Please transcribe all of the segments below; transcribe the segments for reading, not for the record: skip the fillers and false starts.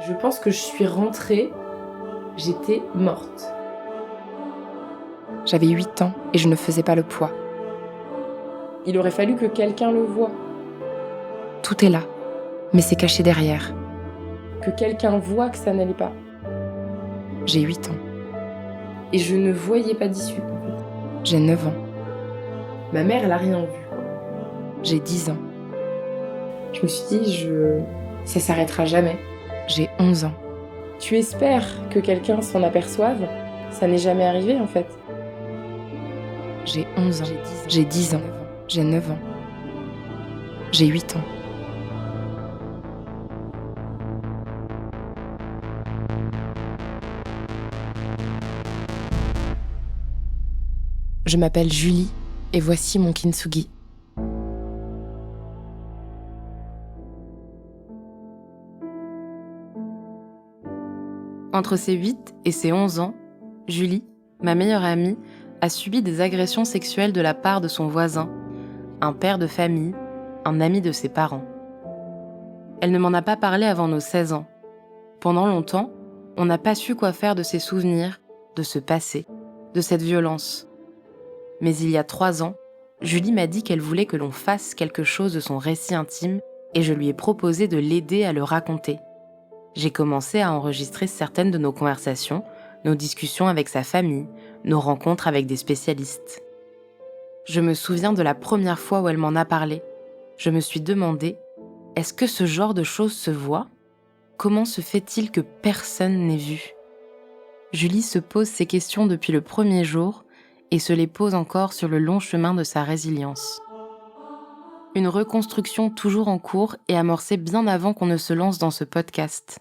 Je pense que je suis rentrée, j'étais morte. J'avais 8 ans et je ne faisais pas le poids. Il aurait fallu que quelqu'un le voie, Tout est là, mais c'est caché derrière. que quelqu'un voie que ça n'allait pas. J'ai 8 ans. Et je ne voyais pas d'issue. J'ai 9 ans. Ma mère, elle a rien vu. J'ai 10 ans. Je me suis dit, ça s'arrêtera jamais. J'ai 11 ans. Tu espères que quelqu'un s'en aperçoive, ça n'est jamais arrivé en fait. J'ai 11 ans. J'ai 10 ans. J'ai 9 ans. J'ai 8 ans. Je m'appelle Julie et voici mon kintsugi. Entre ses 8 et ses 11 ans, Julie, ma meilleure amie, a subi des agressions sexuelles de la part de son voisin, un père de famille, un ami de ses parents. Elle ne m'en a pas parlé avant nos 16 ans. Pendant longtemps, on n'a pas su quoi faire de ces souvenirs, de ce passé, de cette violence. Mais il y a 3 ans, Julie m'a dit qu'elle voulait que l'on fasse quelque chose de son récit intime et je lui ai proposé de l'aider à le raconter. J'ai commencé à enregistrer certaines de nos conversations, nos discussions avec sa famille, nos rencontres avec des spécialistes. Je me souviens de la première fois où elle m'en a parlé. Je me suis demandé, est-ce que ce genre de choses se voit ? Comment se fait-il que personne n'ait vu ? Julie se pose ces questions depuis le premier jour et se les pose encore sur le long chemin de sa résilience. Une reconstruction toujours en cours et amorcée bien avant qu'on ne se lance dans ce podcast.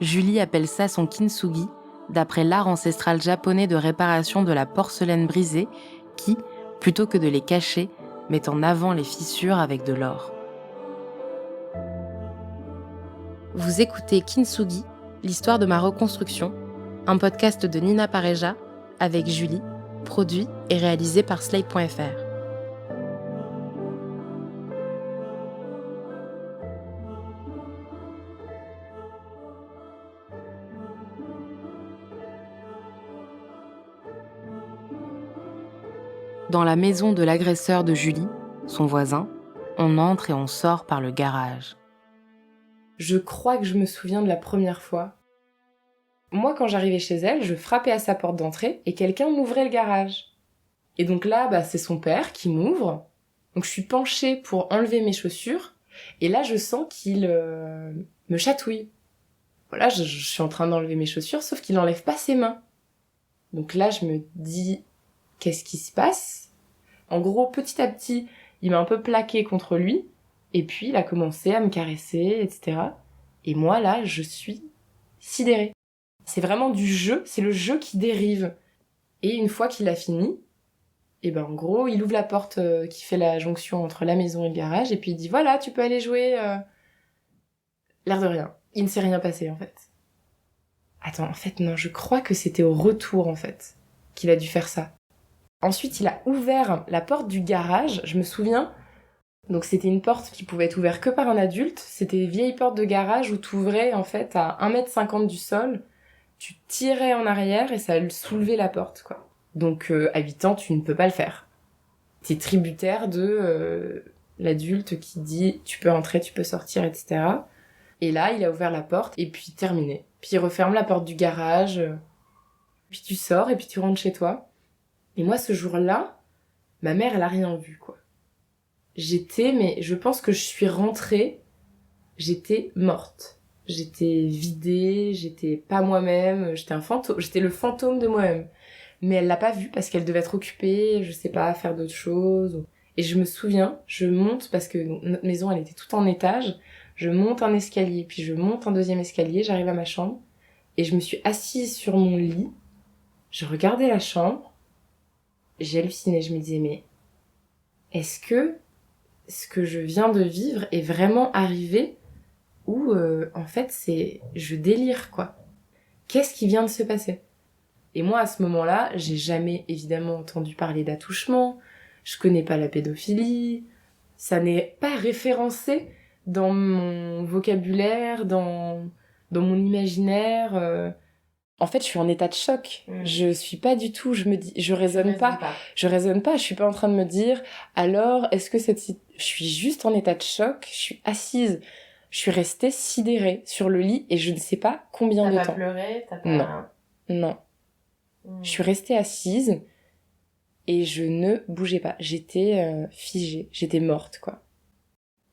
Julie appelle ça son kintsugi, d'après l'art ancestral japonais de réparation de la porcelaine brisée qui, plutôt que de les cacher, met en avant les fissures avec de l'or. Vous écoutez Kintsugi, l'histoire de ma reconstruction, un podcast de Nina Pareja avec Julie, produit et réalisé par Slate.fr. Dans la maison de l'agresseur de Julie, son voisin, on entre et on sort par le garage. Je crois que je me souviens de la première fois. Moi, quand j'arrivais chez elle, je frappais à sa porte d'entrée et quelqu'un m'ouvrait le garage. Et donc là, c'est son père qui m'ouvre. Donc je suis penchée pour enlever mes chaussures et là, je sens qu'il me chatouille. Voilà, je suis en train d'enlever mes chaussures, sauf qu'il n'enlève pas ses mains. Donc là, je me dis, qu'est-ce qui se passe ? En gros, petit à petit, il m'a un peu plaqué contre lui, et puis il a commencé à me caresser, etc. Et moi, là, je suis sidérée. C'est vraiment du jeu, c'est le jeu qui dérive. Et une fois qu'il a fini, en gros, il ouvre la porte qui fait la jonction entre la maison et le garage, et puis il dit, voilà, tu peux aller jouer. L'air de rien. Il ne s'est rien passé, en fait. Attends, en fait, non, je crois que c'était au retour, en fait, qu'il a dû faire ça. Ensuite, il a ouvert la porte du garage, je me souviens. Donc c'était une porte qui pouvait être ouverte que par un adulte. C'était une vieille porte de garage où tu ouvrais en fait à 1,50 m du sol. Tu tirais en arrière et ça soulevait la porte, quoi. Donc à 8 ans, tu ne peux pas le faire. T'es tributaire de l'adulte qui dit tu peux entrer, tu peux sortir, etc. Et là, il a ouvert la porte et puis terminé. Puis il referme la porte du garage. Puis tu sors et puis tu rentres chez toi. Et moi, ce jour-là, ma mère, elle a rien vu, quoi. Mais je pense que je suis rentrée, j'étais morte. J'étais vidée, j'étais pas moi-même, j'étais un fantôme, j'étais le fantôme de moi-même. Mais elle l'a pas vu parce qu'elle devait être occupée, je sais pas, faire d'autres choses. Et je me souviens, je monte, parce que notre maison, elle était toute en étage, je monte un escalier, puis je monte un deuxième escalier, j'arrive à ma chambre, et je me suis assise sur mon lit, je regardais la chambre, j'ai halluciné, je me disais, mais est-ce que ce que je viens de vivre est vraiment arrivé ou en fait je délire, quoi. Qu'est-ce qui vient de se passer ? Et moi à ce moment-là, j'ai jamais évidemment entendu parler d'attouchement, je connais pas la pédophilie, ça n'est pas référencé dans mon vocabulaire, dans dans mon imaginaire. En fait, je suis en état de choc. Je suis pas du tout, je raisonne pas. Je raisonne pas, je suis pas en train de me dire, alors, est-ce que je suis juste en état de choc, je suis assise, je suis restée sidérée sur le lit et je ne sais pas combien de temps. T'as pas pleuré, t'as pas... Non. Non. Je suis restée assise et je ne bougeais pas. J'étais figée, j'étais morte, quoi.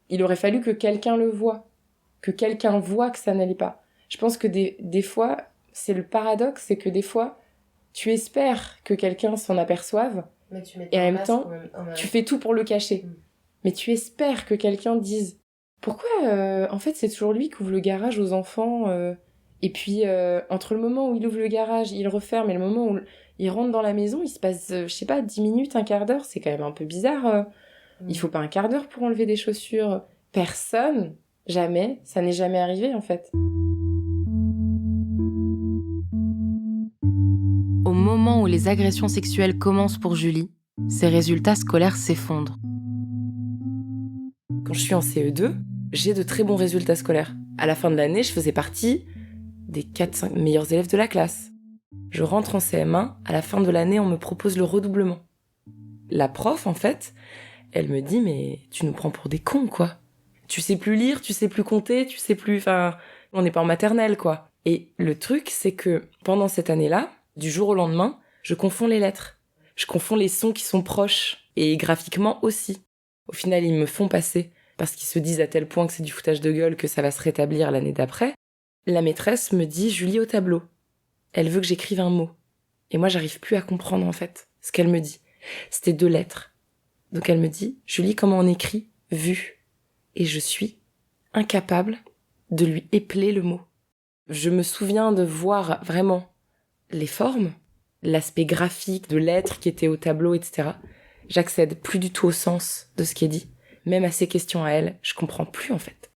Il aurait fallu que quelqu'un le voie, que quelqu'un voie que ça n'allait pas. Je pense que des fois, c'est le paradoxe, c'est que des fois, tu espères que quelqu'un s'en aperçoive, mais tu mets et en même temps, tu fais tout pour le cacher. Mais tu espères que quelqu'un dise « Pourquoi, en fait, c'est toujours lui qui ouvre le garage aux enfants Et puis, entre le moment où il ouvre le garage, il referme, et le moment où il rentre dans la maison, il se passe, je sais pas, 10 minutes, un quart d'heure, c'est quand même un peu bizarre. Il faut pas un quart d'heure pour enlever des chaussures. Personne, jamais, ça n'est jamais arrivé, en fait. » Au moment où les agressions sexuelles commencent pour Julie, ses résultats scolaires s'effondrent. Quand je suis en CE2, j'ai de très bons résultats scolaires. À la fin de l'année, je faisais partie des 4-5 meilleurs élèves de la classe. Je rentre en CM1, à la fin de l'année, on me propose le redoublement. La prof, en fait, elle me dit « Mais tu nous prends pour des cons, quoi. Tu sais plus lire, tu sais plus compter, tu sais plus... Enfin, on n'est pas en maternelle, quoi. » Et le truc, c'est que pendant cette année-là, du jour au lendemain, je confonds les lettres. Je confonds les sons qui sont proches, et graphiquement aussi. Au final, ils me font passer, parce qu'ils se disent à tel point que c'est du foutage de gueule que ça va se rétablir l'année d'après. La maîtresse me dit « Julie, au tableau ». Elle veut que j'écrive un mot. Et moi, j'arrive plus à comprendre, en fait, ce qu'elle me dit. C'était 2 lettres. Donc elle me dit « Julie, comment on écrit « vu » ?» Et je suis incapable de lui épeler le mot. Je me souviens de voir vraiment les formes, l'aspect graphique de lettres qui étaient au tableau, etc. J'accède plus du tout au sens de ce qui est dit. Même à ces questions à elle, je comprends plus, en fait.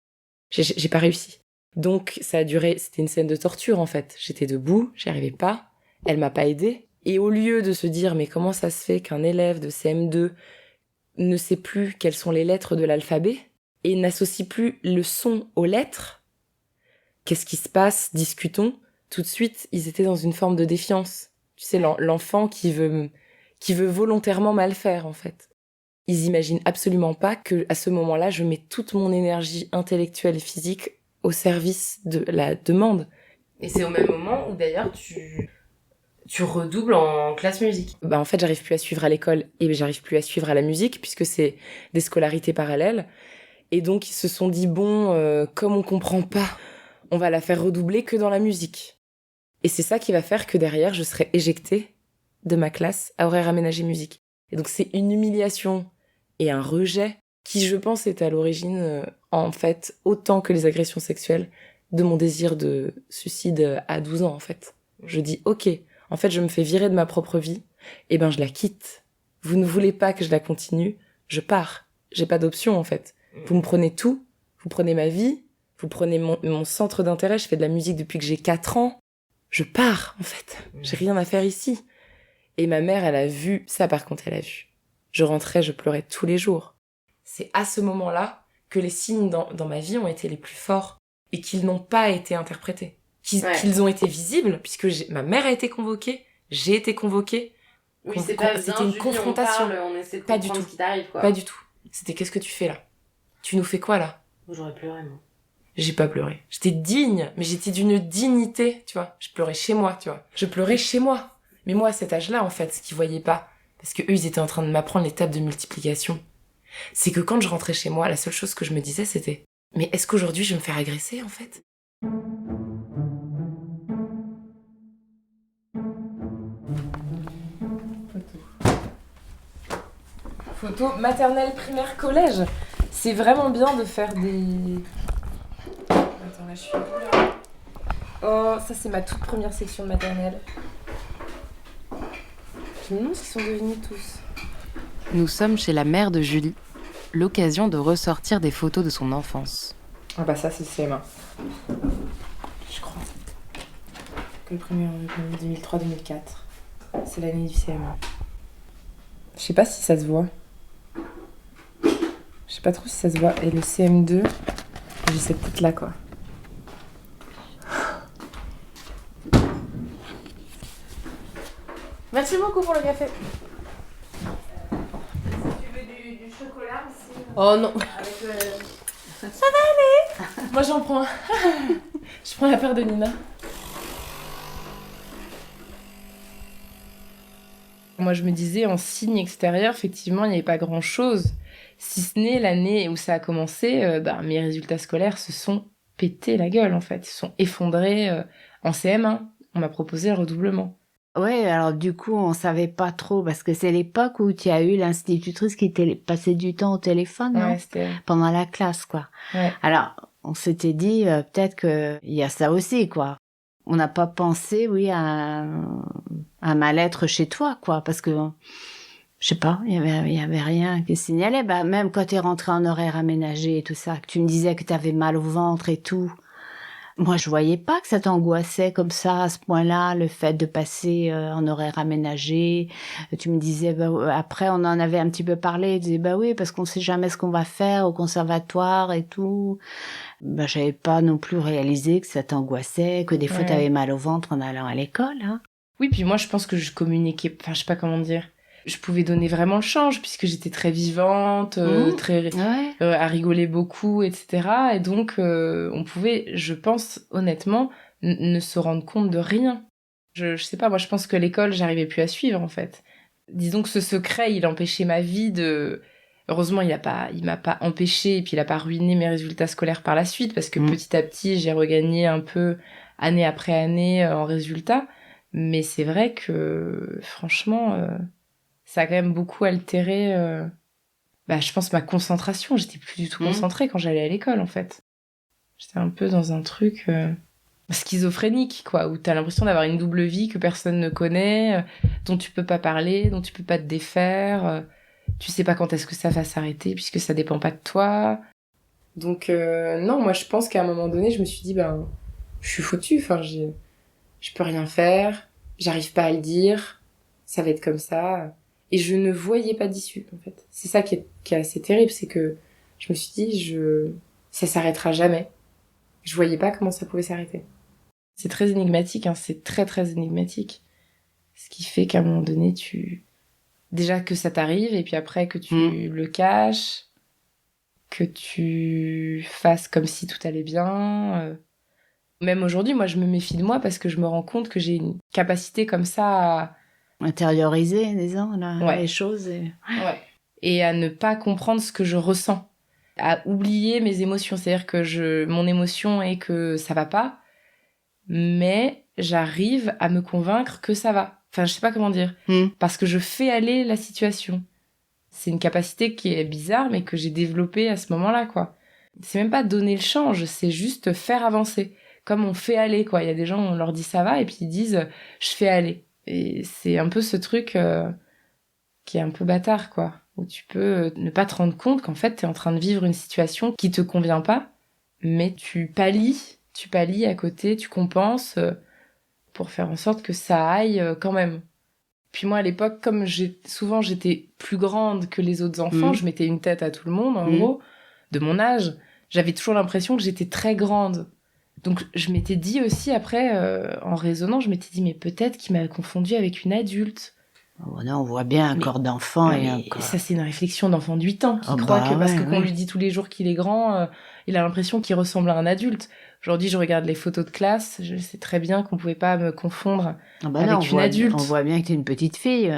J'ai pas réussi. Donc, ça a duré, c'était une scène de torture, en fait. J'étais debout, j'y arrivais pas, elle m'a pas aidée. Et au lieu de se dire, mais comment ça se fait qu'un élève de CM2 ne sait plus quelles sont les lettres de l'alphabet et n'associe plus le son aux lettres, qu'est-ce qui se passe? Discutons. Tout de suite, ils étaient dans une forme de défiance. Tu sais, l'enfant qui veut volontairement mal faire, en fait. Ils imaginent absolument pas que, à ce moment-là, je mets toute mon énergie intellectuelle et physique au service de la demande. Et c'est au même moment où, d'ailleurs, tu redoubles en classe musique. En fait, j'arrive plus à suivre à l'école et j'arrive plus à suivre à la musique puisque c'est des scolarités parallèles. Et donc, ils se sont dit, bon, comme on comprend pas, on va la faire redoubler que dans la musique. Et c'est ça qui va faire que derrière, je serai éjectée de ma classe à horaire aménagé musique. Et donc, c'est une humiliation et un rejet qui, je pense, est à l'origine, en fait, autant que les agressions sexuelles, de mon désir de suicide à 12 ans, en fait. Je dis, ok, en fait, je me fais virer de ma propre vie, et ben je la quitte. Vous ne voulez pas que je la continue, je pars. J'ai pas d'option, en fait. Vous me prenez tout, vous prenez ma vie, vous prenez mon centre d'intérêt, je fais de la musique depuis que j'ai 4 ans. Je pars, en fait. J'ai rien à faire ici. Et ma mère, elle a vu, ça par contre, elle a vu. Je rentrais, je pleurais tous les jours. C'est à ce moment-là que les signes dans ma vie ont été les plus forts et qu'ils n'ont pas été interprétés. Qu'ils ont été visibles, puisque ma mère a été convoquée, j'ai été convoquée. Oui, c'est pas bien, c'était une Julie, confrontation. On essaie de pas du tout. Ce qui t'arrive, quoi. Pas du tout. C'était qu'est-ce que tu fais là? Tu nous fais quoi là? J'aurais pleuré, moi. J'ai pas pleuré. J'étais digne, mais j'étais d'une dignité, tu vois. Je pleurais chez moi, tu vois. Je pleurais chez moi. Mais moi, à cet âge-là, en fait, ce qu'ils voyaient pas, parce que eux, ils étaient en train de m'apprendre les tables de multiplication, c'est que quand je rentrais chez moi, la seule chose que je me disais, c'était « Mais est-ce qu'aujourd'hui, je vais me faire agresser, en fait ?» Photo maternelle, primaire, collège. C'est vraiment bien de faire des... Attends, là, je suis... Oh, ça, c'est ma toute première section de maternelle. Je me demande ce qu'ils sont devenus tous. Nous sommes chez la mère de Julie, l'occasion de ressortir des photos de son enfance. Ah bah ça, c'est le CM1. Je crois. Que le premier 2003-2004. C'est l'année du CM1. Je sais pas si ça se voit. Je sais pas trop si ça se voit. Et le CM2, j'ai cette tête là, quoi. Merci beaucoup pour le café. Si tu veux du chocolat aussi. Oh non. Ça va aller. Moi j'en prends. Je prends la paire de Nina. Moi je me disais en signe extérieur, effectivement il n'y avait pas grand chose. Si ce n'est l'année où ça a commencé, mes résultats scolaires se sont pété la gueule en fait. Ils se sont effondrés en CM1. On m'a proposé un redoublement. Ouais, alors du coup, on savait pas trop, parce que c'est l'époque où tu as eu l'institutrice qui passait du temps au téléphone, non? Ouais, c'était... Pendant la classe, quoi. Ouais. Alors, on s'était dit, peut-être qu'il y a ça aussi, quoi. On n'a pas pensé, oui, à un mal-être chez toi, quoi, parce que, je sais pas, il y avait rien qui signalait. Bah, même quand t'es rentrée en horaire aménagé et tout ça, que tu me disais que t'avais mal au ventre et tout. Moi, je voyais pas que ça t'angoissait comme ça, à ce point-là, le fait de passer en horaire aménagé. Tu me disais, après, on en avait un petit peu parlé, tu disais, bah oui, parce qu'on sait jamais ce qu'on va faire au conservatoire et tout. Bah, j'avais pas non plus réalisé que ça t'angoissait, que des fois t'avais mal au ventre en allant à l'école, hein. Oui, puis moi, je pense que je communiquais, enfin, je sais pas comment dire. Je pouvais donner vraiment le change, puisque j'étais très vivante, à rigoler beaucoup, etc. Et donc, on pouvait, je pense, honnêtement, ne se rendre compte de rien. Je sais pas, moi, je pense que l'école, j'arrivais plus à suivre, en fait. Disons que ce secret, il empêchait ma vie de... Heureusement, il m'a pas empêché, et puis il a pas ruiné mes résultats scolaires par la suite, parce que petit à petit, j'ai regagné un peu, année après année, en résultats. Mais c'est vrai que, franchement... ça a quand même beaucoup altéré, je pense, ma concentration. J'étais plus du tout concentrée quand j'allais à l'école, en fait. J'étais un peu dans un truc schizophrénique, quoi, où t'as l'impression d'avoir une double vie que personne ne connaît, dont tu peux pas parler, dont tu peux pas te défaire. Tu sais pas quand est-ce que ça va s'arrêter, puisque ça dépend pas de toi. Donc, non, moi, je pense qu'à un moment donné, je me suis dit, je suis foutue. Enfin, je peux rien faire, j'arrive pas à le dire, ça va être comme ça... Et je ne voyais pas d'issue, en fait. C'est ça qui est assez terrible, c'est que je me suis dit, ça s'arrêtera jamais. Je voyais pas comment ça pouvait s'arrêter. C'est très énigmatique, hein, c'est très très énigmatique. Ce qui fait qu'à un moment donné, déjà que ça t'arrive, et puis après que tu le caches, que tu fasses comme si tout allait bien. Même aujourd'hui, moi, je me méfie de moi parce que je me rends compte que j'ai une capacité comme ça à... intérioriser, disons, les choses. Et à ne pas comprendre ce que je ressens. À oublier mes émotions. C'est-à-dire que mon émotion est que ça va pas, mais j'arrive à me convaincre que ça va. Enfin, je sais pas comment dire. Parce que je fais aller la situation. C'est une capacité qui est bizarre, mais que j'ai développée à ce moment-là, quoi. C'est même pas donner le change, c'est juste faire avancer. Comme on fait aller, quoi. Il y a des gens, on leur dit ça va, et puis ils disent je fais aller. Et c'est un peu ce truc qui est un peu bâtard, quoi. Où tu peux ne pas te rendre compte qu'en fait, t'es en train de vivre une situation qui te convient pas, mais tu pallies à côté, tu compenses pour faire en sorte que ça aille quand même. Puis moi, à l'époque, comme j'étais plus grande que les autres enfants, je mettais une tête à tout le monde, en gros, de mon âge, j'avais toujours l'impression que j'étais très grande. Donc je m'étais dit aussi après, en raisonnant, je m'étais dit mais peut-être qu'il m'a confondue avec une adulte. Oh non, on voit bien un corps d'enfant et un corps... Ça, c'est une réflexion d'enfant de 8 ans qui croit que parce qu'on lui dit tous les jours qu'il est grand, il a l'impression qu'il ressemble à un adulte. Aujourd'hui, je regarde les photos de classe, je sais très bien qu'on pouvait pas me confondre avec une adulte. On voit bien que t'es une petite fille,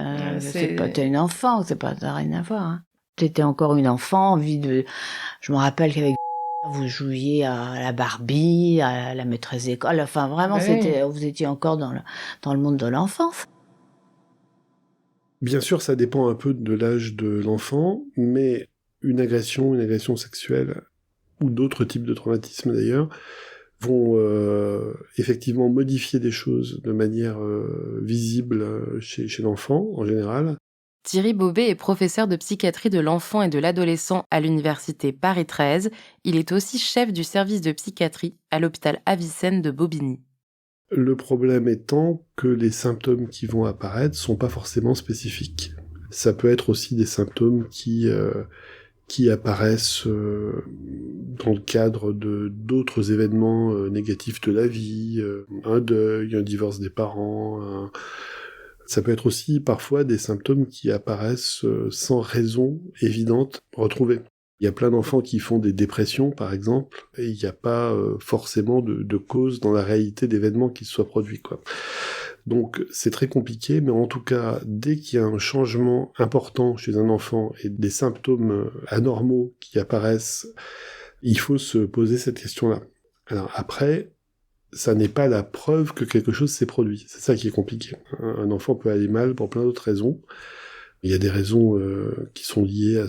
t'es une enfant, t'as rien à voir. Hein. T'étais encore une enfant, je me rappelle qu'avec vous jouiez à la Barbie, à la maîtresse d'école, enfin vraiment, vous étiez encore dans le monde de l'enfance. Bien sûr, ça dépend un peu de l'âge de l'enfant, mais une agression sexuelle, ou d'autres types de traumatismes d'ailleurs, vont effectivement modifier des choses de manière visible chez l'enfant, en général. Thierry Bobet est professeur de psychiatrie de l'enfant et de l'adolescent à l'université Paris 13. Il est aussi chef du service de psychiatrie à l'hôpital Avicenne de Bobigny. Le problème étant que les symptômes qui vont apparaître sont pas forcément spécifiques. Ça peut être aussi des symptômes qui apparaissent dans le cadre d'autres événements négatifs de la vie, un deuil, un divorce des parents, Ça peut être aussi parfois des symptômes qui apparaissent sans raison évidente retrouvée. Il y a plein d'enfants qui font des dépressions, par exemple, et il n'y a pas forcément de cause dans la réalité d'événements qui se soient produits, quoi. Donc c'est très compliqué, mais en tout cas, dès qu'il y a un changement important chez un enfant et des symptômes anormaux qui apparaissent, il faut se poser cette question-là. Alors après, ça n'est pas la preuve que quelque chose s'est produit. C'est ça qui est compliqué. Un enfant peut aller mal pour plein d'autres raisons. Il y a des raisons qui sont liées à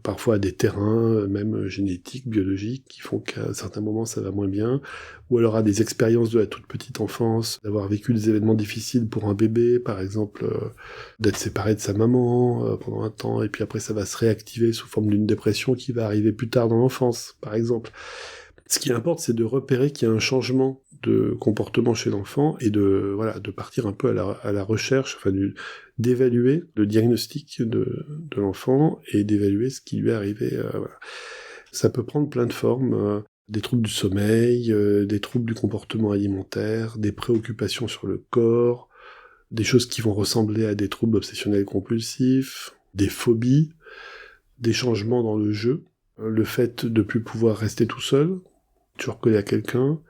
parfois à des terrains, même génétiques, biologiques, qui font qu'à certains moments ça va moins bien, ou alors à des expériences de la toute petite enfance, d'avoir vécu des événements difficiles pour un bébé, par exemple d'être séparé de sa maman pendant un temps, et puis après ça va se réactiver sous forme d'une dépression qui va arriver plus tard dans l'enfance, par exemple. Ce qui importe, c'est de repérer qu'il y a un changement de comportement chez l'enfant et de partir un peu à la recherche, d'évaluer le diagnostic de l'enfant et d'évaluer ce qui lui est arrivé. Voilà. Ça peut prendre plein de formes, des troubles du sommeil, des troubles du comportement alimentaire, des préoccupations sur le corps, des choses qui vont ressembler à des troubles obsessionnels compulsifs, des phobies, des changements dans le jeu, le fait de plus pouvoir rester tout seul, toujours collé à quelqu'un,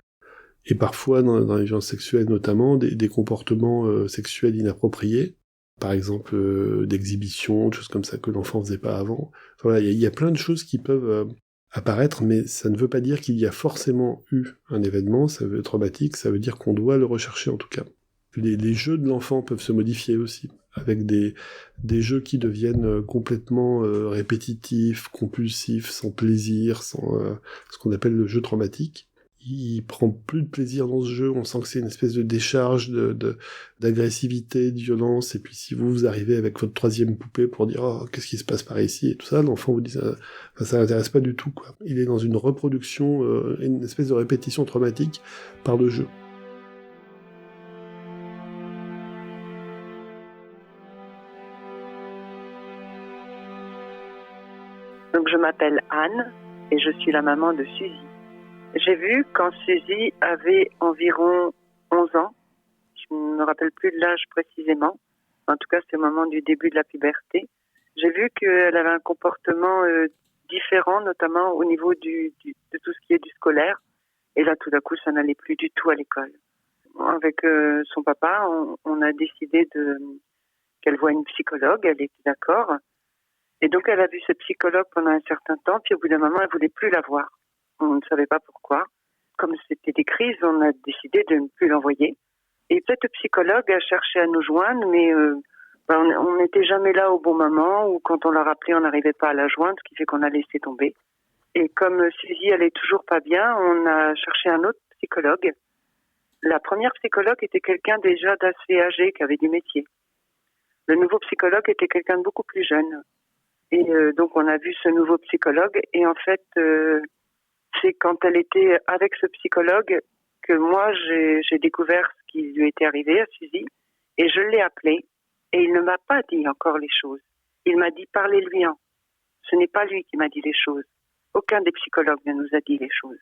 et parfois dans les violences sexuelles notamment, des comportements sexuels inappropriés, par exemple d'exhibition, des choses comme ça que l'enfant faisait pas avant. Enfin, voilà, il y a plein de choses qui peuvent apparaître, mais ça ne veut pas dire qu'il y a forcément eu un événement, ça veut être traumatique, ça veut dire qu'on doit le rechercher en tout cas. Les jeux de l'enfant peuvent se modifier aussi, avec des jeux qui deviennent complètement répétitifs, compulsifs, sans plaisir, sans ce qu'on appelle le jeu traumatique. Il prend plus de plaisir dans ce jeu, on sent que c'est une espèce de décharge d'agressivité, de violence, et puis si vous arrivez avec votre troisième poupée pour dire « Oh, qu'est-ce qui se passe par ici ?» et tout ça, l'enfant vous dit ça l'intéresse pas du tout, quoi. Il est dans une reproduction, une espèce de répétition traumatique par le jeu. Donc je m'appelle Anne et je suis la maman de Suzy. J'ai vu quand Suzy avait environ 11 ans, je ne me rappelle plus de l'âge précisément, en tout cas c'est au moment du début de la puberté, j'ai vu qu'elle avait un comportement différent, notamment au niveau de tout ce qui est du scolaire. Et là tout d'un coup ça n'allait plus du tout à l'école. Avec son papa, on a décidé qu'elle voie une psychologue, elle était d'accord. Et donc, elle a vu ce psychologue pendant un certain temps, puis au bout d'un moment, elle voulait plus la voir. On ne savait pas pourquoi. Comme c'était des crises, on a décidé de ne plus l'envoyer. Et cette psychologue a cherché à nous joindre, mais on n'était jamais là au bon moment, ou quand on l'a rappelée, on n'arrivait pas à la joindre, ce qui fait qu'on a laissé tomber. Et comme Suzy, elle est toujours pas bien, on a cherché un autre psychologue. La première psychologue était quelqu'un déjà d'assez âgé, qui avait du métier. Le nouveau psychologue était quelqu'un de beaucoup plus jeune. Et donc, on a vu ce nouveau psychologue. Et en fait, c'est quand elle était avec ce psychologue que moi, j'ai découvert ce qui lui était arrivé à Suzy. Et je l'ai appelé. Et il ne m'a pas dit encore les choses. Il m'a dit, parlez-lui-en. Ce n'est pas lui qui m'a dit les choses. Aucun des psychologues ne nous a dit les choses.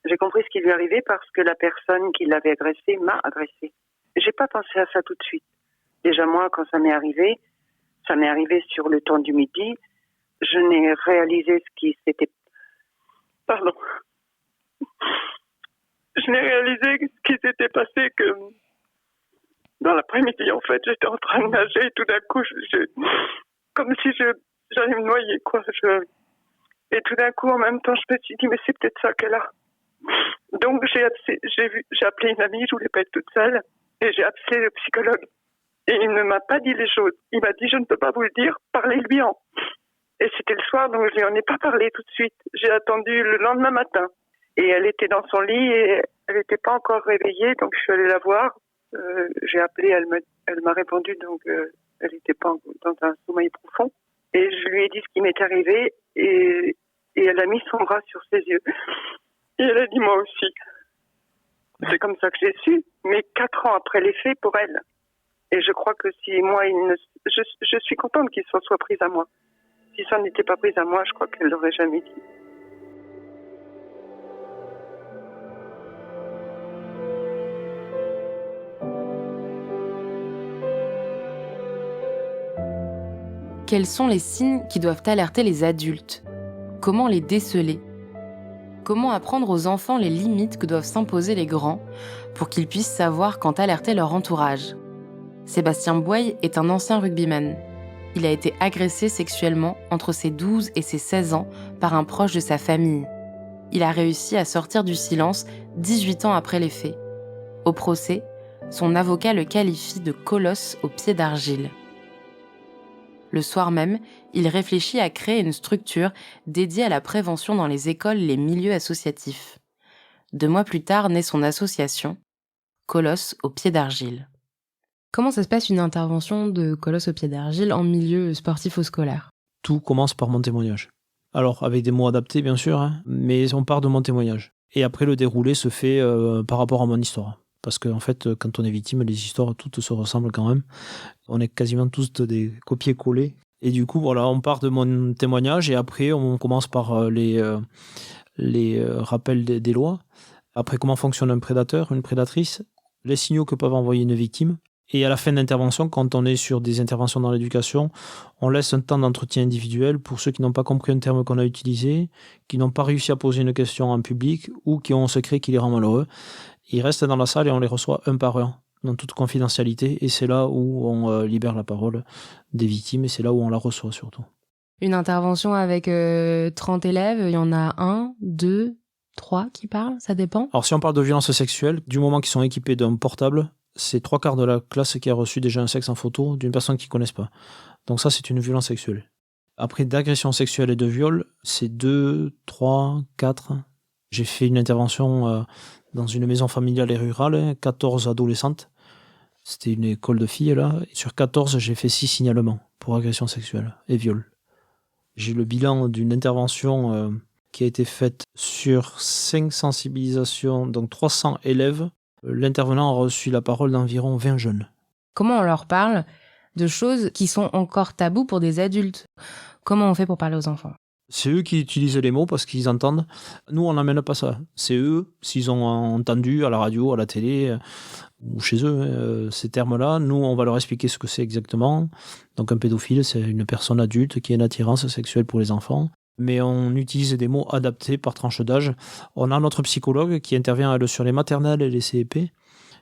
J'ai compris ce qui lui arrivait parce que la personne qui l'avait agressé m'a agressé. J'ai pas pensé à ça tout de suite. Déjà, moi, quand ça m'est arrivé sur le temps du midi. Je n'ai réalisé ce qui s'était... Pardon. Je n'ai réalisé ce qui s'était passé que dans l'après-midi, en fait, j'étais en train de nager et tout d'un coup, comme si j'allais me noyer, quoi. Et tout d'un coup, en même temps, je me suis dit, mais c'est peut-être ça qu'elle a. Donc, j'ai appelé une amie, je voulais pas être toute seule, et j'ai appelé le psychologue. Et il ne m'a pas dit les choses. Il m'a dit, je ne peux pas vous le dire, parlez-lui-en. Et c'était le soir, donc je lui en ai pas parlé tout de suite. J'ai attendu le lendemain matin. Et elle était dans son lit et elle n'était pas encore réveillée, donc je suis allée la voir. J'ai appelé, elle m'a répondu, donc elle n'était pas dans un sommeil profond. Et je lui ai dit ce qui m'est arrivé et elle a mis son bras sur ses yeux. Et elle a dit, moi aussi. C'est comme ça que j'ai su, mais 4 ans après les faits pour elle. Et je crois que si moi, je suis contente qu'il s'en soit pris à moi. Si ça n'était pas pris à moi, je crois qu'elle ne l'aurait jamais dit. Quels sont les signes qui doivent alerter les adultes ? Comment les déceler ? Comment apprendre aux enfants les limites que doivent s'imposer les grands pour qu'ils puissent savoir quand alerter leur entourage ? Sébastien Boye est un ancien rugbyman. Il a été agressé sexuellement entre ses 12 et ses 16 ans par un proche de sa famille. Il a réussi à sortir du silence 18 ans après les faits. Au procès, son avocat le qualifie de colosse aux pieds d'argile. Le soir même, il réfléchit à créer une structure dédiée à la prévention dans les écoles et les milieux associatifs. 2 mois plus tard naît son association, Colosse aux pieds d'argile. Comment ça se passe une intervention de Colosse aux pieds d'argile en milieu sportif ou scolaire ? Tout commence par mon témoignage. Alors, avec des mots adaptés, bien sûr, mais on part de mon témoignage. Et après, le déroulé se fait par rapport à mon histoire. Parce qu'en fait, quand on est victime, les histoires, toutes se ressemblent quand même. On est quasiment tous des copier-coller. Et du coup, voilà, on part de mon témoignage et après, on commence par les rappels des lois. Après, comment fonctionne un prédateur, une prédatrice, les signaux que peuvent envoyer une victime. Et à la fin de l'intervention, quand on est sur des interventions dans l'éducation, on laisse un temps d'entretien individuel pour ceux qui n'ont pas compris un terme qu'on a utilisé, qui n'ont pas réussi à poser une question en public ou qui ont un secret qui les rend malheureux. Ils restent dans la salle et on les reçoit un par un, dans toute confidentialité. Et c'est là où on libère la parole des victimes et c'est là où on la reçoit surtout. Une intervention avec 30 élèves, il y en a 1, 2, 3 qui parlent, ça dépend. Alors si on parle de violences sexuelles, du moment qu'ils sont équipés d'un portable, c'est 3/4 de la classe qui a reçu déjà un sexe en photo d'une personne qu'ils ne connaissent pas. Donc ça, c'est une violence sexuelle. Après, d'agression sexuelle et de viol, c'est 2, 3, 4. J'ai fait une intervention dans une maison familiale et rurale, 14 adolescentes. C'était une école de filles, là. Et sur 14, j'ai fait 6 signalements pour agression sexuelle et viol. J'ai le bilan d'une intervention qui a été faite sur 5 sensibilisations, donc 300 élèves. L'intervenant a reçu la parole d'environ 20 jeunes. Comment on leur parle de choses qui sont encore tabous pour des adultes ? Comment on fait pour parler aux enfants ? C'est eux qui utilisent les mots parce qu'ils entendent. Nous, on n'amène pas ça. C'est eux, s'ils ont entendu à la radio, à la télé, ou chez eux, ces termes-là, nous, on va leur expliquer ce que c'est exactement. Donc un pédophile, c'est une personne adulte qui a une attirance sexuelle pour les enfants. Mais on utilise des mots adaptés par tranche d'âge. On a notre psychologue qui intervient elle, sur les maternelles et les CEP.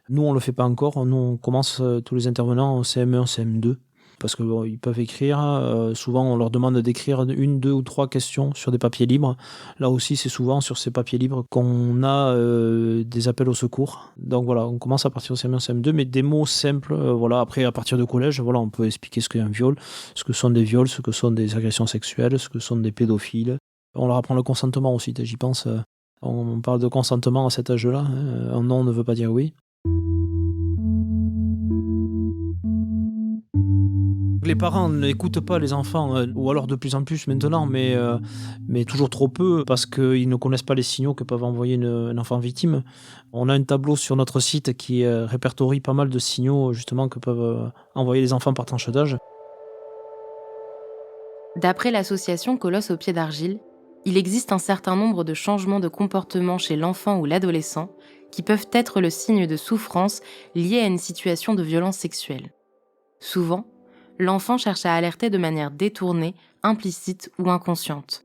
Nous, on ne le fait pas encore. Nous, on commence tous les intervenants en CM1, CM2. Parce qu'ils peuvent écrire. Souvent, on leur demande d'écrire 1, 2 ou 3 questions sur des papiers libres. Là aussi, c'est souvent sur ces papiers libres qu'on a des appels au secours. Donc voilà, on commence à partir de CM1, CM2, mais des mots simples. Voilà. Après, à partir de collège, voilà, on peut expliquer ce qu'est un viol, ce que sont des viols, ce que sont des agressions sexuelles, ce que sont des pédophiles. On leur apprend le consentement aussi, j'y pense. On parle de consentement à cet âge-là. Un non ne veut pas dire oui. Les parents n'écoutent pas les enfants, ou alors de plus en plus maintenant, mais toujours trop peu, parce qu'ils ne connaissent pas les signaux que peuvent envoyer un enfant victime. On a un tableau sur notre site qui répertorie pas mal de signaux justement que peuvent envoyer les enfants par tranche d'âge. D'après l'association Colosse aux pieds d'argile, il existe un certain nombre de changements de comportement chez l'enfant ou l'adolescent qui peuvent être le signe de souffrance liée à une situation de violence sexuelle. Souvent, l'enfant cherche à alerter de manière détournée, implicite ou inconsciente.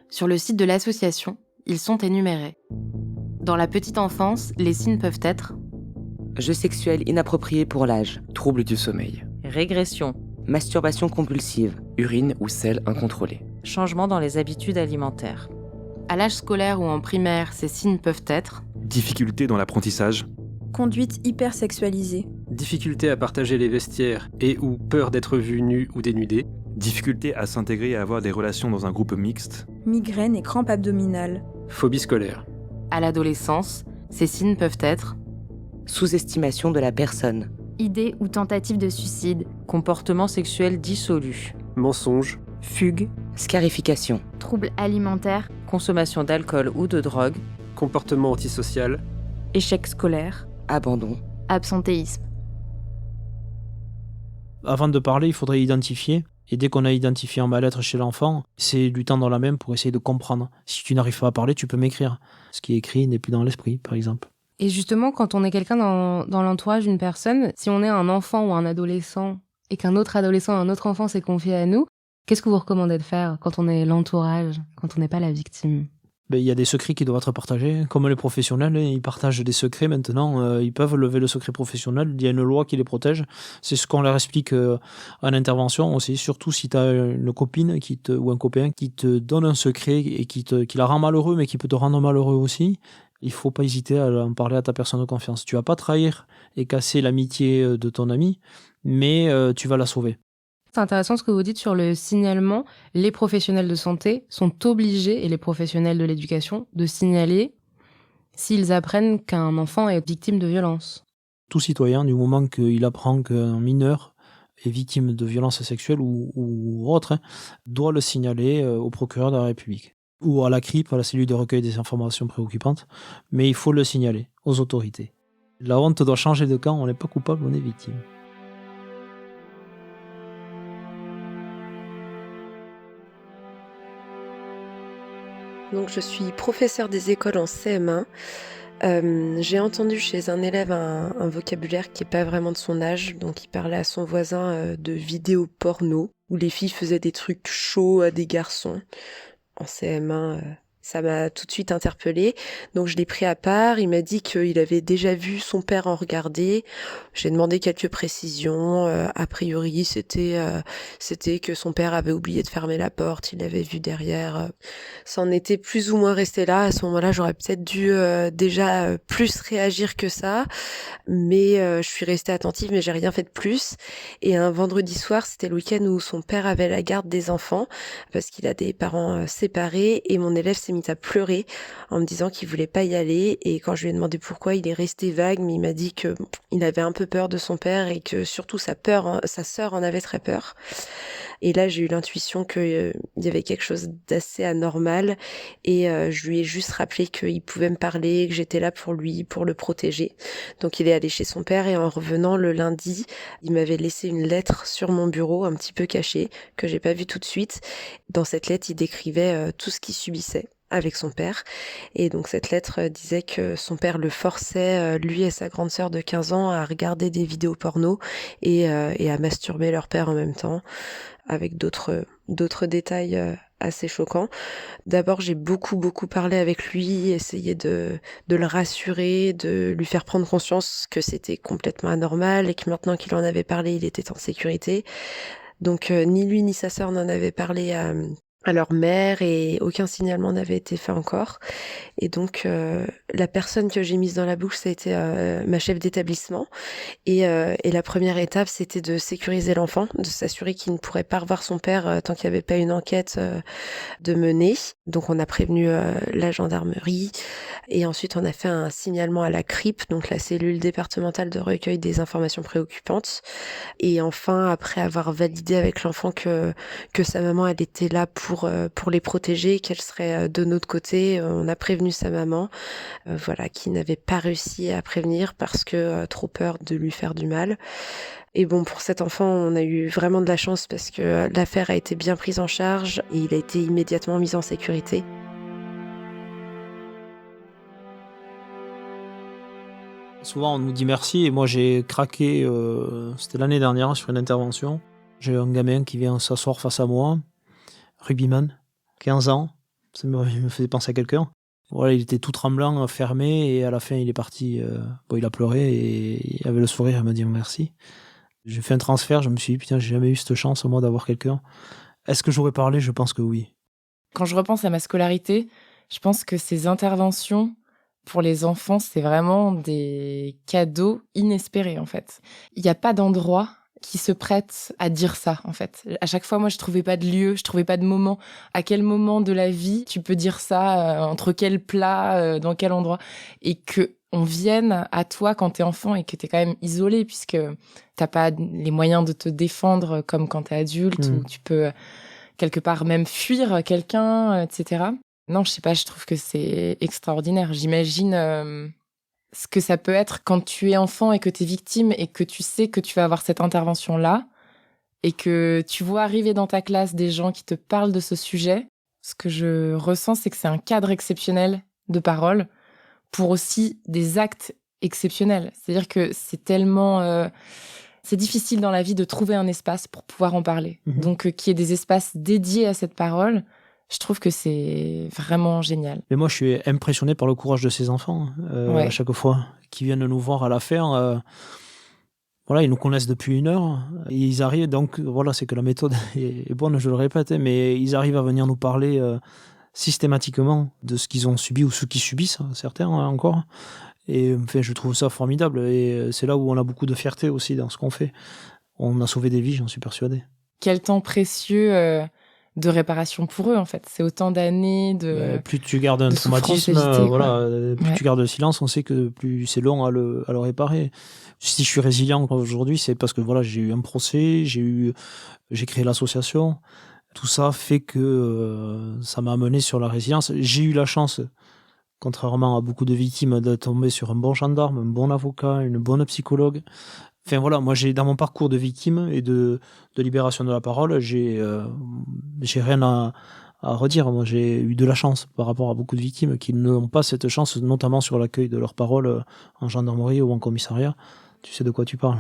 Sur le site de l'association, ils sont énumérés. Dans la petite enfance, les signes peuvent être jeu sexuel inapproprié pour l'âge, troubles du sommeil, régression, masturbation compulsive, urine ou selle incontrôlée, changement dans les habitudes alimentaires. À l'âge scolaire ou en primaire, ces signes peuvent être difficultés dans l'apprentissage, conduite hypersexualisée, difficulté à partager les vestiaires et ou peur d'être vu nu ou dénudé, difficulté à s'intégrer et à avoir des relations dans un groupe mixte, migraine et crampes abdominales, phobie scolaire. À l'adolescence, ces signes peuvent être sous-estimation de la personne, idée ou tentative de suicide, comportement sexuel dissolu, mensonge, fugue, scarification, troubles alimentaires, consommation d'alcool ou de drogue, comportement antisocial, échec scolaire, abandon, absentéisme. Avant de parler, il faudrait identifier. Et dès qu'on a identifié un mal-être chez l'enfant, c'est lui tendre la main pour essayer de comprendre. Si tu n'arrives pas à parler, tu peux m'écrire. Ce qui est écrit n'est plus dans l'esprit, par exemple. Et justement, quand on est quelqu'un dans l'entourage d'une personne, si on est un enfant ou un adolescent et qu'un autre adolescent ou un autre enfant s'est confié à nous, Qu'est-ce que vous recommandez de faire quand on est l'entourage, quand on n'est pas la victime ? Il y a des secrets qui doivent être partagés. Comme les professionnels, ils partagent des secrets maintenant. Ils peuvent lever le secret professionnel. Il y a une loi qui les protège. C'est ce qu'on leur explique en intervention aussi. Surtout si tu as une copine ou un copain qui te donne un secret et qui la rend malheureux, mais qui peut te rendre malheureux aussi. Il ne faut pas hésiter à en parler à ta personne de confiance. Tu ne vas pas trahir et casser l'amitié de ton ami, mais tu vas la sauver. C'est intéressant ce que vous dites sur le signalement. Les professionnels de santé sont obligés, et les professionnels de l'éducation, de signaler s'ils apprennent qu'un enfant est victime de violence. Tout citoyen, du moment qu'il apprend qu'un mineur est victime de violences sexuelles ou autre, doit le signaler au procureur de la République ou à la CRIP, à la cellule de recueil des informations préoccupantes, mais il faut le signaler aux autorités. La honte doit changer de camp, on n'est pas coupable, on est victime. Donc je suis professeure des écoles en CM1. J'ai entendu chez un élève un vocabulaire qui n'est pas vraiment de son âge, donc il parlait à son voisin de vidéos porno, où les filles faisaient des trucs chauds à des garçons. En CM1, ça m'a tout de suite interpellée. Donc je l'ai pris à part, il m'a dit qu'il avait déjà vu son père en regarder. J'ai demandé quelques précisions. A priori, c'était que son père avait oublié de fermer la porte, il l'avait vu derrière. Ça en était plus ou moins resté là. À ce moment-là, j'aurais peut-être dû déjà plus réagir que ça. Mais je suis restée attentive, mais j'ai rien fait de plus. Et un vendredi soir, c'était le week-end où son père avait la garde des enfants, parce qu'il a des parents séparés, et mon élève s'est mis à pleurer en me disant qu'il voulait pas y aller. Et quand je lui ai demandé pourquoi, il est resté vague, mais il m'a dit que il avait un peu peur de son père et que surtout sa sœur en avait très peur. Et là, j'ai eu l'intuition qu'il y avait quelque chose d'assez anormal, et je lui ai juste rappelé qu'il pouvait me parler, que j'étais là pour lui, pour le protéger. Donc il est allé chez son père, et en revenant le lundi, il m'avait laissé une lettre sur mon bureau, un petit peu cachée, que j'ai pas vue tout de suite. Dans cette lettre, il décrivait tout ce qu'il subissait avec son père. Et donc cette lettre disait que son père le forçait, lui et sa grande sœur de 15 ans, à regarder des vidéos porno et à masturber leur père en même temps, avec d'autres détails assez choquants. D'abord, j'ai beaucoup parlé avec lui, essayé de le rassurer, de lui faire prendre conscience que c'était complètement anormal et que maintenant qu'il en avait parlé, il était en sécurité. Donc ni lui ni sa sœur n'en avaient parlé à leur mère, et aucun signalement n'avait été fait encore. Et donc la personne que j'ai mise dans la boucle, ça a été ma chef d'établissement, et la première étape, c'était de sécuriser l'enfant, de s'assurer qu'il ne pourrait pas revoir son père tant qu'il n'y avait pas une enquête de mener. Donc on a prévenu la gendarmerie, et ensuite on a fait un signalement à la CRIP, donc la cellule départementale de recueil des informations préoccupantes. Et enfin, après avoir validé avec l'enfant que sa maman, elle était là pour les protéger, qu'elle serait de notre côté, on a prévenu sa maman, qui n'avait pas réussi à prévenir parce que trop peur de lui faire du mal. Et bon, pour cet enfant, on a eu vraiment de la chance parce que l'affaire a été bien prise en charge et il a été immédiatement mis en sécurité. Souvent, on nous dit merci, et moi j'ai craqué, c'était l'année dernière, sur une intervention. J'ai un gamin qui vient s'asseoir face à moi, rugbyman, 15 ans, il me faisait penser à quelqu'un. Voilà, il était tout tremblant, fermé, et à la fin il est parti, il a pleuré, et il avait le sourire, il m'a dit merci. J'ai fait un transfert, je me suis dit, putain, j'ai jamais eu cette chance, moi, d'avoir quelqu'un. Est-ce que j'aurais parlé ? Je pense que oui. Quand je repense à ma scolarité, je pense que ces interventions, pour les enfants, c'est vraiment des cadeaux inespérés, en fait. Il n'y a pas d'endroit qui se prête à dire ça, en fait. À chaque fois, moi, je trouvais pas de lieu, je trouvais pas de moment. À quel moment de la vie tu peux dire ça, entre quel plat, dans quel endroit, et que on vienne à toi quand t'es enfant et que t'es quand même isolé, puisque t'as pas les moyens de te défendre comme quand t'es adulte, où tu peux quelque part même fuir quelqu'un, etc. Non, je sais pas, je trouve que c'est extraordinaire. J'imagine ce que ça peut être quand tu es enfant et que t'es victime et que tu sais que tu vas avoir cette intervention-là et que tu vois arriver dans ta classe des gens qui te parlent de ce sujet. Ce que je ressens, c'est que c'est un cadre exceptionnel de parole pour aussi des actes exceptionnels. C'est-à-dire que c'est tellement C'est difficile dans la vie de trouver un espace pour pouvoir en parler. Donc, qu'il y ait des espaces dédiés à cette parole, je trouve que c'est vraiment génial. Mais moi, je suis impressionné par le courage de ces enfants, à chaque fois, qui viennent nous voir à la ferme. Voilà, ils nous connaissent depuis 1 heure. Et ils arrivent, donc, voilà, c'est que la méthode est bonne, je le répète, mais ils arrivent à venir nous parler systématiquement de ce qu'ils ont subi ou ce qu'ils subissent, certains encore. Et enfin, je trouve ça formidable. Et c'est là où on a beaucoup de fierté aussi dans ce qu'on fait. On a sauvé des vies, j'en suis persuadé. Quel temps précieux de réparation pour eux, en fait. C'est autant d'années de plus tu gardes un traumatisme, plus tu gardes le silence, on sait que plus c'est long à le réparer. Si je suis résilient aujourd'hui, c'est parce que voilà, j'ai eu un procès, j'ai créé l'association. Tout ça fait que ça m'a amené sur la résilience. J'ai eu la chance, contrairement à beaucoup de victimes, de tomber sur un bon gendarme, un bon avocat, une bonne psychologue. Enfin voilà, moi j'ai dans mon parcours de victime et de libération de la parole, j'ai rien à redire. Moi j'ai eu de la chance par rapport à beaucoup de victimes qui n'ont pas cette chance, notamment sur l'accueil de leur parole en gendarmerie ou en commissariat. Tu sais de quoi tu parles.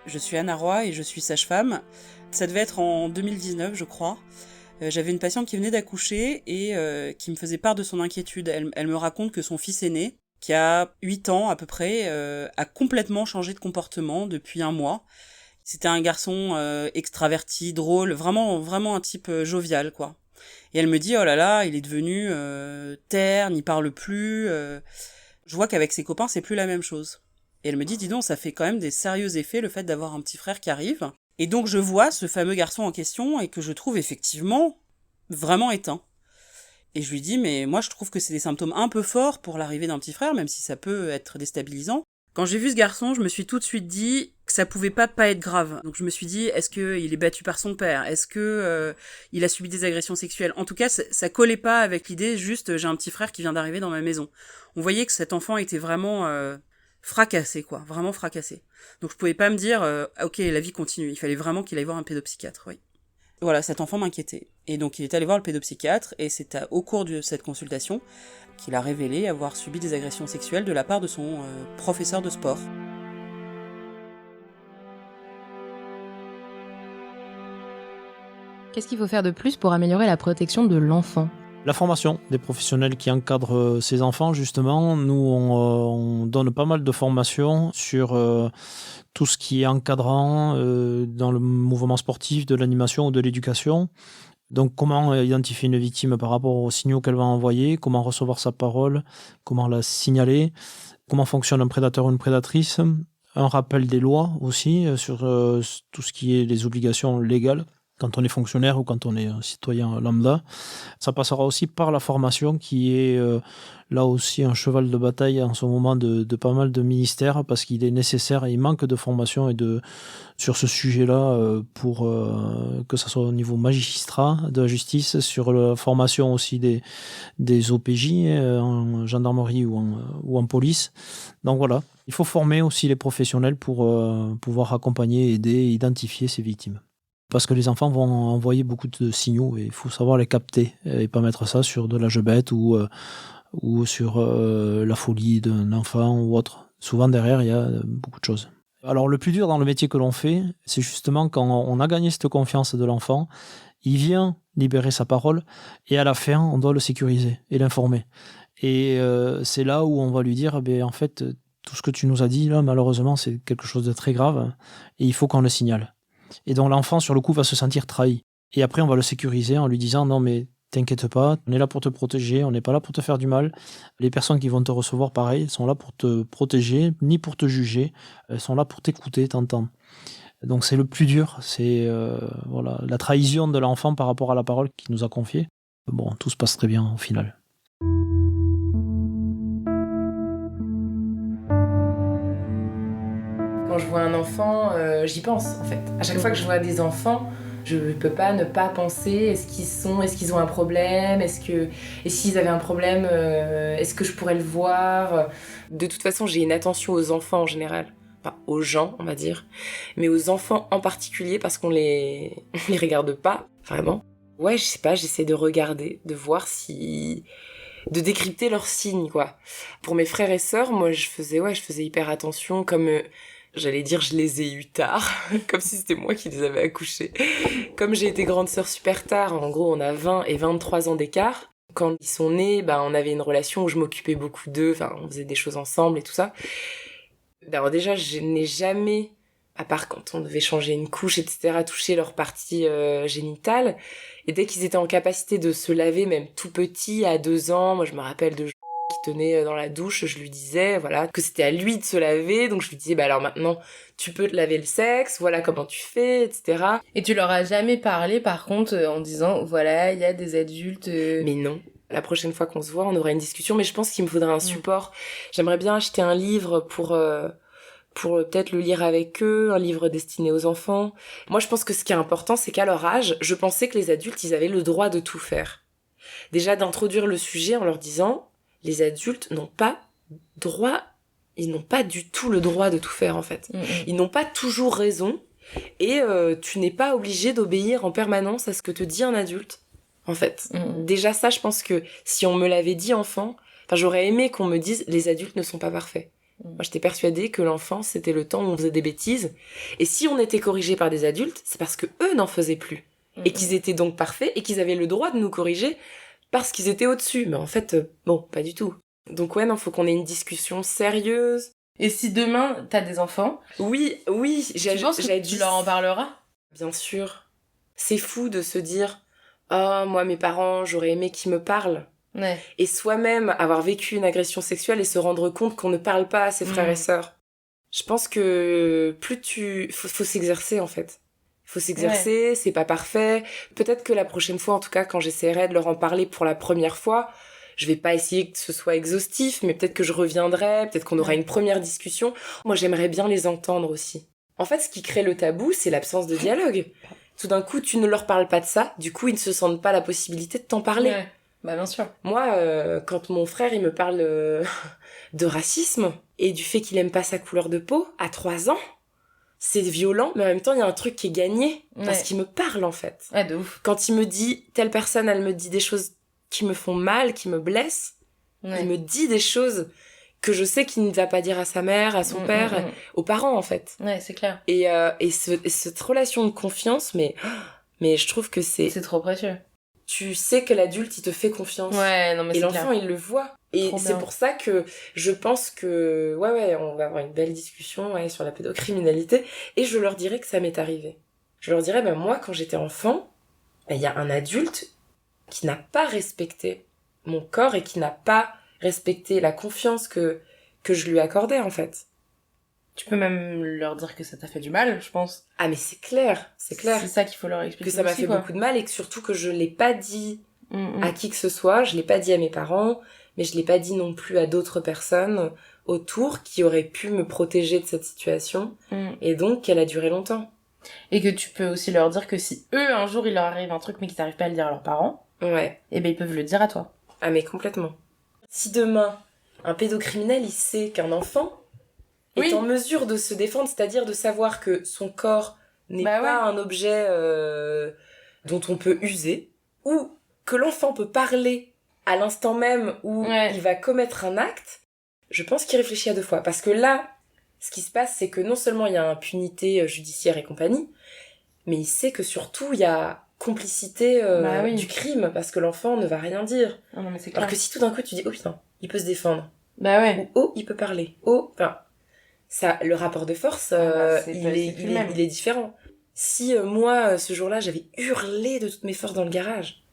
Je suis Anna Roy et je suis sage-femme. Ça devait être en 2019, je crois. J'avais une patiente qui venait d'accoucher et qui me faisait part de son inquiétude. Elle me raconte que son fils aîné, qui a 8 ans à peu près, a complètement changé de comportement depuis 1 mois. C'était un garçon extraverti, drôle, vraiment un type jovial, quoi. Et elle me dit, oh là là, il est devenu terne, il parle plus. Je vois qu'avec ses copains, c'est plus la même chose. Et elle me dit, dis donc, ça fait quand même des sérieux effets le fait d'avoir un petit frère qui arrive. Et donc je vois ce fameux garçon en question et que je trouve effectivement vraiment éteint. Et je lui dis, mais moi je trouve que c'est des symptômes un peu forts pour l'arrivée d'un petit frère, même si ça peut être déstabilisant. Quand j'ai vu ce garçon, je me suis tout de suite dit que ça pouvait pas être grave. Donc je me suis dit, est-ce qu'il est battu par son père ? Est-ce que il a subi des agressions sexuelles ? En tout cas, ça collait pas avec l'idée, juste j'ai un petit frère qui vient d'arriver dans ma maison. On voyait que cet enfant était vraiment fracassé, quoi, vraiment fracassé. Donc je pouvais pas me dire, ok, la vie continue. Il fallait vraiment qu'il aille voir un pédopsychiatre, oui. Voilà, cet enfant m'inquiétait. Et donc il est allé voir le pédopsychiatre, et c'est au cours de cette consultation qu'il a révélé avoir subi des agressions sexuelles de la part de son professeur de sport. Qu'est-ce qu'il faut faire de plus pour améliorer la protection de l'enfant ? La formation des professionnels qui encadrent ces enfants, justement, nous on donne pas mal de formations sur tout ce qui est encadrant dans le mouvement sportif, de l'animation ou de l'éducation. Donc comment identifier une victime par rapport aux signaux qu'elle va envoyer, comment recevoir sa parole, comment la signaler, comment fonctionne un prédateur ou une prédatrice, un rappel des lois aussi sur tout ce qui est les obligations légales quand on est fonctionnaire ou quand on est un citoyen lambda. Ça passera aussi par la formation qui est là aussi un cheval de bataille en ce moment de pas mal de ministères parce qu'il est nécessaire et il manque de formation sur ce sujet-là pour que ce soit au niveau magistrat de la justice, sur la formation aussi des OPJ en gendarmerie ou en police. Donc voilà, il faut former aussi les professionnels pour pouvoir accompagner, aider, identifier ces victimes. Parce que les enfants vont envoyer beaucoup de signaux et il faut savoir les capter et pas mettre ça sur de l'âge bête ou sur la folie d'un enfant ou autre. Souvent derrière, il y a beaucoup de choses. Alors le plus dur dans le métier que l'on fait, c'est justement quand on a gagné cette confiance de l'enfant, il vient libérer sa parole et à la fin, on doit le sécuriser et l'informer. Et c'est là où on va lui dire, en fait, tout ce que tu nous as dit là, malheureusement, c'est quelque chose de très grave et il faut qu'on le signale. Et donc l'enfant, sur le coup, va se sentir trahi. Et après, on va le sécuriser en lui disant « Non, mais t'inquiète pas, on est là pour te protéger, on n'est pas là pour te faire du mal. Les personnes qui vont te recevoir, pareil, elles sont là pour te protéger, ni pour te juger. Elles sont là pour t'écouter, t'entendre. » Donc c'est le plus dur, c'est voilà, la trahison de l'enfant par rapport à la parole qu'il nous a confiée. Bon, tout se passe très bien au final. Quand je vois un enfant, j'y pense en fait. À chaque fois que je vois des enfants, je peux pas ne pas penser est-ce qu'ils ont un problème, et s'ils avaient un problème, est-ce que je pourrais le voir. De toute façon, j'ai une attention aux enfants en général, pas aux gens, on va dire, mais aux enfants en particulier parce qu'on les regarde pas vraiment. Ouais, je sais pas, j'essaie de regarder, de voir si... de décrypter leurs signes, quoi. Pour mes frères et sœurs, moi, je faisais hyper attention, comme... j'allais dire, je les ai eus tard, comme si c'était moi qui les avais accouchés. Comme j'ai été grande sœur super tard, en gros, on a 20 et 23 ans d'écart. Quand ils sont nés, on avait une relation où je m'occupais beaucoup d'eux, enfin, on faisait des choses ensemble et tout ça. Alors déjà, je n'ai jamais, à part quand on devait changer une couche, etc., touché leur partie génitale. Et dès qu'ils étaient en capacité de se laver, même tout petit, à 2 ans, moi je me rappelle de qui tenait dans la douche, je lui disais, voilà, que c'était à lui de se laver, donc je lui disais, alors maintenant, tu peux te laver le sexe, voilà comment tu fais, etc. Et tu leur as jamais parlé, par contre, en disant, voilà, il y a des adultes... Mais non. La prochaine fois qu'on se voit, on aura une discussion, mais je pense qu'il me faudra un support. J'aimerais bien acheter un livre pour peut-être le lire avec eux, un livre destiné aux enfants. Moi, je pense que ce qui est important, c'est qu'à leur âge, je pensais que les adultes, ils avaient le droit de tout faire. Déjà, d'introduire le sujet en leur disant, les adultes n'ont pas ils n'ont pas du tout le droit de tout faire, en fait. Ils n'ont pas toujours raison, et tu n'es pas obligé d'obéir en permanence à ce que te dit un adulte, en fait. Déjà, ça, je pense que si on me l'avait dit enfant, j'aurais aimé qu'on me dise, les adultes ne sont pas parfaits. Moi, j'étais persuadée que l'enfance, c'était le temps où on faisait des bêtises. Et si on était corrigé par des adultes, c'est parce que eux n'en faisaient plus. Et qu'ils étaient donc parfaits, et qu'ils avaient le droit de nous corriger parce qu'ils étaient au-dessus. Mais en fait, pas du tout. Donc ouais, non, faut qu'on ait une discussion sérieuse. Et si demain, t'as des enfants... Oui, tu penses que tu leur en parleras ? Bien sûr. C'est fou de se dire, moi, mes parents, j'aurais aimé qu'ils me parlent. Ouais. Et soi-même avoir vécu une agression sexuelle et se rendre compte qu'on ne parle pas à ses frères et sœurs. Je pense que faut s'exercer, en fait. Faut s'exercer, c'est pas parfait. Peut-être que la prochaine fois, en tout cas, quand j'essaierai de leur en parler pour la première fois, je vais pas essayer que ce soit exhaustif, mais peut-être que je reviendrai, peut-être qu'on aura une première discussion. Moi, j'aimerais bien les entendre aussi. En fait, ce qui crée le tabou, c'est l'absence de dialogue. Tout d'un coup, tu ne leur parles pas de ça, du coup, ils ne se sentent pas la possibilité de t'en parler. Ouais. Bien sûr. Moi, quand mon frère, il me parle de racisme et du fait qu'il aime pas sa couleur de peau, à 3 ans, c'est violent, mais en même temps, il y a un truc qui est gagné, parce qu'il me parle, en fait. Ouais, de ouf. Quand il me dit, telle personne, elle me dit des choses qui me font mal, qui me blessent, il me dit des choses que je sais qu'il ne va pas dire à sa mère, à son père, aux parents, en fait. Ouais, c'est clair. Et cette relation de confiance, mais je trouve que c'est trop précieux. Tu sais que l'adulte, il te fait confiance. Ouais, non, mais et c'est l'enfant, clair. il le voit. Et Trop c'est bien. pour ça que je pense que, on va avoir une belle discussion, sur la pédocriminalité. Et je leur dirai que ça m'est arrivé. Je leur dirai, moi, quand j'étais enfant, il y a un adulte qui n'a pas respecté mon corps et qui n'a pas respecté la confiance que je lui accordais, en fait. Tu peux même leur dire que ça t'a fait du mal, je pense. Ah, mais c'est clair, c'est clair. C'est ça qu'il faut leur expliquer. Que ça m'a aussi, fait quoi. beaucoup de mal et que surtout que je l'ai pas dit à qui que ce soit, je l'ai pas dit à mes parents, mais je l'ai pas dit non plus à d'autres personnes autour qui auraient pu me protéger de cette situation, et donc qu'elle a duré longtemps. Et que tu peux aussi leur dire que si eux, un jour, il leur arrive un truc mais qu'ils n'arrivent pas à le dire à leurs parents, ouais. Et ben ils peuvent le dire à toi. Ah mais complètement. Si demain, un pédocriminel, il sait qu'un enfant est en mesure de se défendre, c'est-à-dire de savoir que son corps n'est pas un objet dont on peut user, ou que l'enfant peut parler à l'instant même où il va commettre un acte, je pense qu'il réfléchit à 2 fois. Parce que là, ce qui se passe, c'est que non seulement il y a impunité judiciaire et compagnie, mais il sait que surtout il y a complicité du crime, parce que l'enfant ne va rien dire. Oh non, mais c'est clair. Alors que si tout d'un coup tu dis, oh putain, il peut se défendre. Ou oh, il peut parler. Ça, le rapport de force, il est différent. Si moi, ce jour-là, j'avais hurlé de toutes mes forces dans le garage,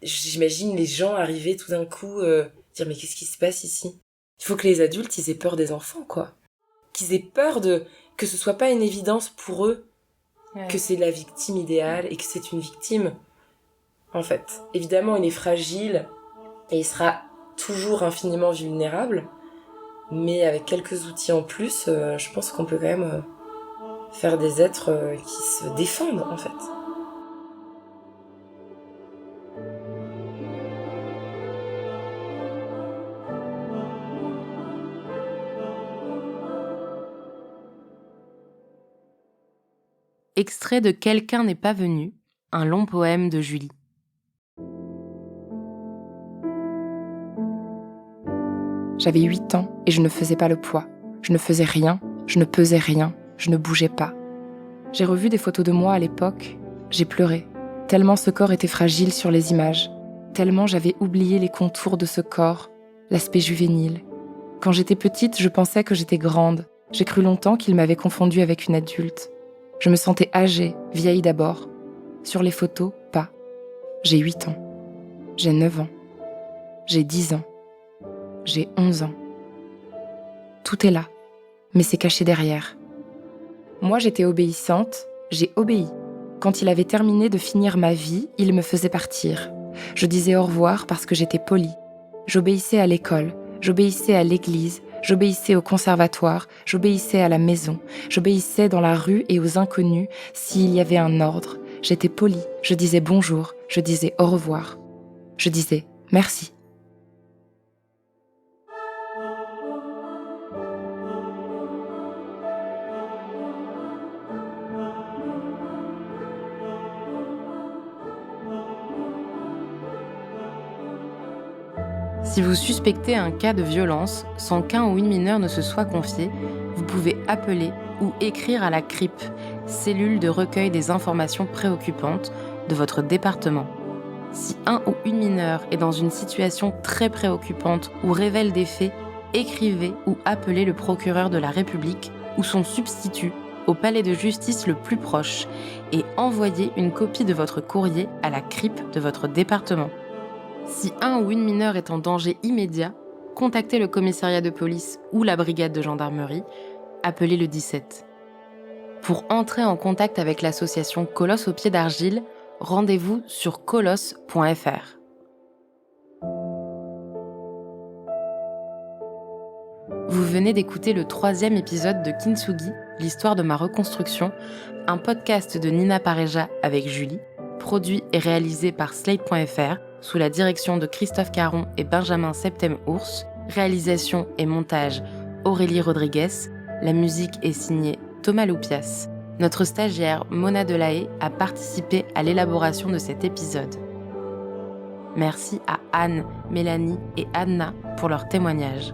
j'imagine les gens arriver tout d'un coup, dire mais qu'est-ce qui se passe ici ? Il faut que les adultes, ils aient peur des enfants, quoi. Qu'ils aient peur que ce soit pas une évidence pour eux, que c'est la victime idéale et que c'est une victime. En fait, évidemment, il est fragile et il sera toujours infiniment vulnérable, mais avec quelques outils en plus, je pense qu'on peut quand même faire des êtres qui se défendent, en fait. Extrait de Quelqu'un n'est pas venu, un long poème de Julie. J'avais 8 ans et je ne faisais pas le poids. Je ne faisais rien, je ne pesais rien, je ne bougeais pas. J'ai revu des photos de moi à l'époque, j'ai pleuré, tellement ce corps était fragile sur les images, tellement j'avais oublié les contours de ce corps, l'aspect juvénile. Quand j'étais petite, je pensais que j'étais grande. J'ai cru longtemps qu'il m'avait confondue avec une adulte. Je me sentais âgée, vieille d'abord. Sur les photos, pas. J'ai 8 ans. J'ai 9 ans. J'ai 10 ans. J'ai 11 ans. Tout est là, mais c'est caché derrière. Moi, j'étais obéissante, j'ai obéi. Quand il avait terminé de finir ma vie, il me faisait partir. Je disais au revoir parce que j'étais polie. J'obéissais à l'école, j'obéissais à l'église, j'obéissais au conservatoire, j'obéissais à la maison, j'obéissais dans la rue et aux inconnus s'il y avait un ordre. J'étais polie, je disais bonjour, je disais au revoir. Je disais merci. Si vous suspectez un cas de violence, sans qu'un ou une mineure ne se soit confié, vous pouvez appeler ou écrire à la CRIP, cellule de recueil des informations préoccupantes de votre département. Si un ou une mineure est dans une situation très préoccupante ou révèle des faits, écrivez ou appelez le procureur de la République ou son substitut au palais de justice le plus proche et envoyez une copie de votre courrier à la CRIP de votre département. Si un ou une mineure est en danger immédiat, contactez le commissariat de police ou la brigade de gendarmerie, appelez le 17. Pour entrer en contact avec l'association Colosse au pied d'argile, rendez-vous sur colosse.fr. Vous venez d'écouter le 3e épisode de Kintsugi, l'histoire de ma reconstruction, un podcast de Nina Pareja avec Julie, produit et réalisé par Slate.fr, sous la direction de Christophe Caron et Benjamin Septem-Ours, réalisation et montage Aurélie Rodriguez, la musique est signée Thomas Loupias. Notre stagiaire Mona Delahaye a participé à l'élaboration de cet épisode. Merci à Anne, Mélanie et Anna pour leur témoignage.